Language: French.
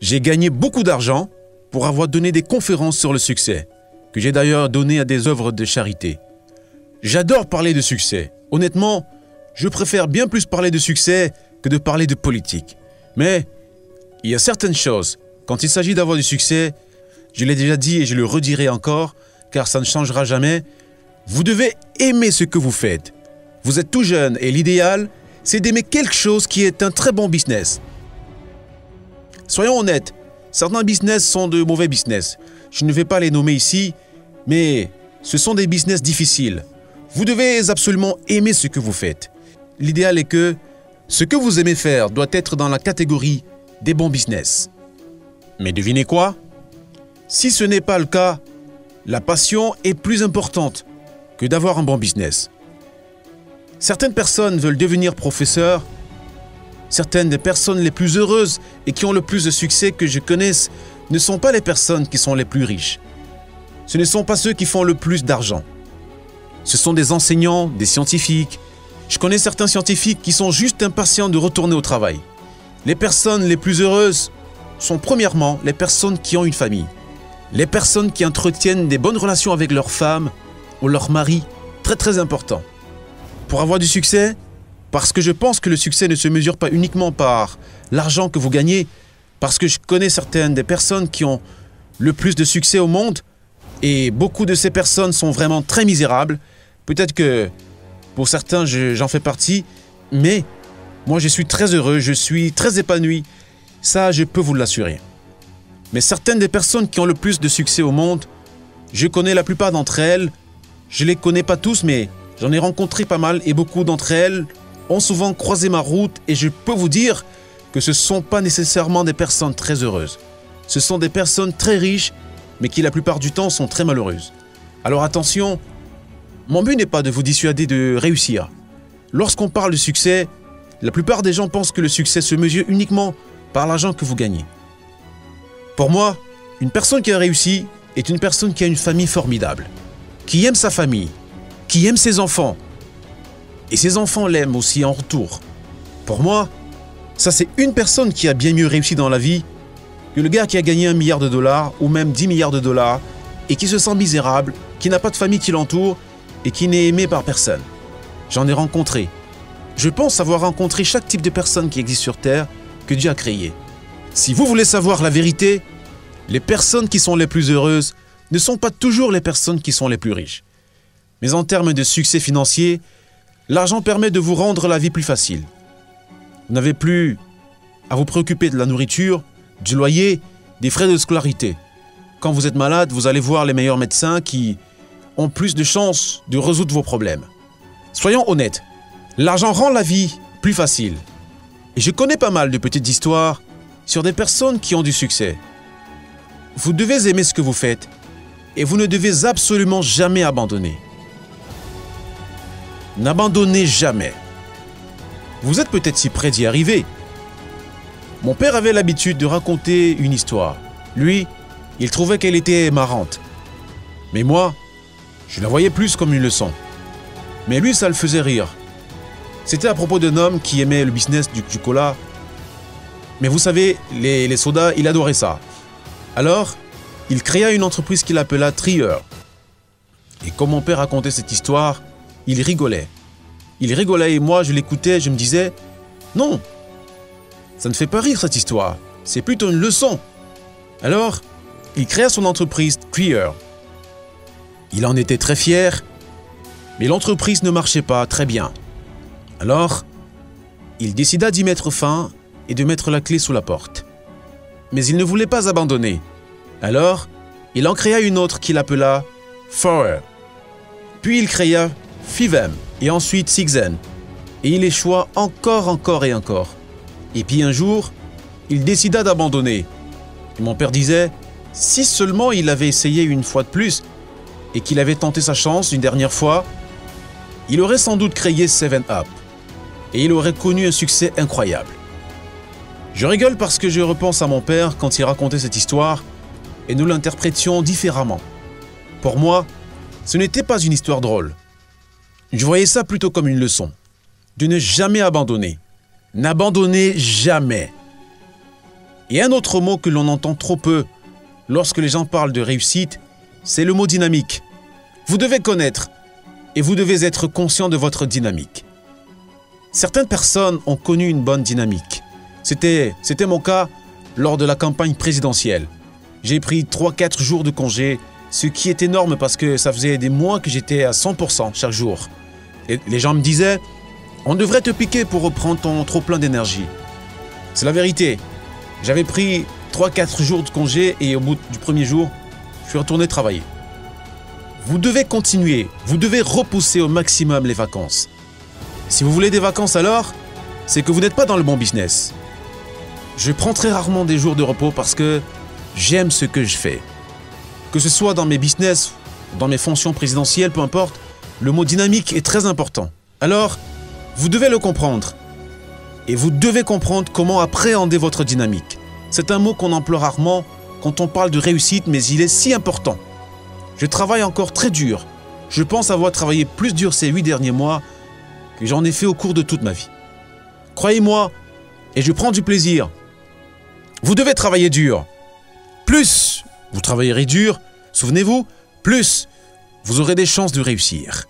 J'ai gagné beaucoup d'argent pour avoir donné des conférences sur le succès, que j'ai d'ailleurs donné à des œuvres de charité. J'adore parler de succès. Honnêtement, je préfère bien plus parler de succès que de parler de politique. Mais il y a certaines choses, quand il s'agit d'avoir du succès, je l'ai déjà dit et je le redirai encore, car ça ne changera jamais, vous devez aimer ce que vous faites. Vous êtes tout jeune et l'idéal, c'est d'aimer quelque chose qui est un très bon business. Soyons honnêtes, certains business sont de mauvais business. Je ne vais pas les nommer ici, mais ce sont des business difficiles. Vous devez absolument aimer ce que vous faites. L'idéal est que ce que vous aimez faire doit être dans la catégorie des bons business. Mais devinez quoi? Si ce n'est pas le cas, la passion est plus importante que d'avoir un bon business. Certaines personnes veulent devenir professeurs. Certaines des personnes les plus heureuses et qui ont le plus de succès que je connaisse ne sont pas les personnes qui sont les plus riches. Ce ne sont pas ceux qui font le plus d'argent. Ce sont des enseignants, des scientifiques. Je connais certains scientifiques qui sont juste impatients de retourner au travail. Les personnes les plus heureuses sont premièrement les personnes qui ont une famille. Les personnes qui entretiennent des bonnes relations avec leur femme ou leur mari, très important. Pour avoir du succès, parce que je pense que le succès ne se mesure pas uniquement par l'argent que vous gagnez, parce que je connais certaines des personnes qui ont le plus de succès au monde, et beaucoup de ces personnes sont vraiment très misérables. Peut-être que pour certains, j'en fais partie, mais moi je suis très heureux, je suis très épanoui. Ça, je peux vous l'assurer. Mais certaines des personnes qui ont le plus de succès au monde, je connais la plupart d'entre elles. Je ne les connais pas tous, mais j'en ai rencontré pas mal et beaucoup d'entre elles ont souvent croisé ma route et je peux vous dire que ce ne sont pas nécessairement des personnes très heureuses. Ce sont des personnes très riches, mais qui la plupart du temps sont très malheureuses. Alors attention, mon but n'est pas de vous dissuader de réussir. Lorsqu'on parle de succès, la plupart des gens pensent que le succès se mesure uniquement par l'argent que vous gagnez. Pour moi, une personne qui a réussi est une personne qui a une famille formidable, qui aime sa famille, qui aime ses enfants. Et ses enfants l'aiment aussi en retour. Pour moi, ça c'est une personne qui a bien mieux réussi dans la vie que le gars qui a gagné 1 milliard de dollars ou même 10 milliards de dollars et qui se sent misérable, qui n'a pas de famille qui l'entoure et qui n'est aimé par personne. J'en ai rencontré. Je pense avoir rencontré chaque type de personne qui existe sur Terre que Dieu a créé. Si vous voulez savoir la vérité, les personnes qui sont les plus heureuses ne sont pas toujours les personnes qui sont les plus riches. Mais en termes de succès financier, l'argent permet de vous rendre la vie plus facile. Vous n'avez plus à vous préoccuper de la nourriture, du loyer, des frais de scolarité. Quand vous êtes malade, vous allez voir les meilleurs médecins qui ont plus de chances de résoudre vos problèmes. Soyons honnêtes, l'argent rend la vie plus facile. Et je connais pas mal de petites histoires sur des personnes qui ont du succès. Vous devez aimer ce que vous faites et vous ne devez absolument jamais abandonner. N'abandonnez jamais. Vous êtes peut-être si près d'y arriver. Mon père avait l'habitude de raconter une histoire. Lui, il trouvait qu'elle était marrante. Mais moi, je la voyais plus comme une leçon. Mais lui, ça le faisait rire. C'était à propos d'un homme qui aimait le business du cola. Mais vous savez, les sodas, il adorait ça. Alors, il créa une entreprise qu'il appela Trier. Et comme mon père racontait cette histoire, il rigolait. Il rigolait et moi, je l'écoutais, je me disais « Non, ça ne fait pas rire cette histoire, c'est plutôt une leçon. » Alors, il créa son entreprise Trier. Il en était très fier, mais l'entreprise ne marchait pas très bien. Alors, il décida d'y mettre fin et de mettre la clé sous la porte. Mais il ne voulait pas abandonner. Alors, il en créa une autre qu'il appela Forer. Puis il créa Fivem et ensuite Sixen. Et il échoua encore et encore. Et puis un jour, il décida d'abandonner. Et mon père disait, si seulement il avait essayé une fois de plus et qu'il avait tenté sa chance une dernière fois, il aurait sans doute créé 7-Up. Et il aurait connu un succès incroyable. Je rigole parce que je repense à mon père quand il racontait cette histoire et nous l'interprétions différemment. Pour moi, ce n'était pas une histoire drôle. Je voyais ça plutôt comme une leçon. De ne jamais abandonner. N'abandonnez jamais. Et un autre mot que l'on entend trop peu lorsque les gens parlent de réussite, c'est le mot dynamique. Vous devez connaître et vous devez être conscient de votre dynamique. Certaines personnes ont connu une bonne dynamique. C'était mon cas lors de la campagne présidentielle. J'ai pris 3-4 jours de congé, ce qui est énorme parce que ça faisait des mois que j'étais à 100% chaque jour. Et les gens me disaient, on devrait te piquer pour reprendre ton trop-plein d'énergie. C'est la vérité. J'avais pris 3-4 jours de congé et au bout du premier jour, je suis retourné travailler. Vous devez continuer, vous devez repousser au maximum les vacances. Si vous voulez des vacances alors, c'est que vous n'êtes pas dans le bon business. Je prends très rarement des jours de repos parce que j'aime ce que je fais. Que ce soit dans mes business, dans mes fonctions présidentielles, peu importe, le mot dynamique est très important. Alors, vous devez le comprendre. Et vous devez comprendre comment appréhender votre dynamique. C'est un mot qu'on emploie rarement quand on parle de réussite, mais il est si important. Je travaille encore très dur. Je pense avoir travaillé plus dur ces 8 derniers mois que j'en ai fait au cours de toute ma vie. Croyez-moi, et je prends du plaisir. Vous devez travailler dur. Plus vous travaillerez dur, souvenez-vous, plus vous aurez des chances de réussir.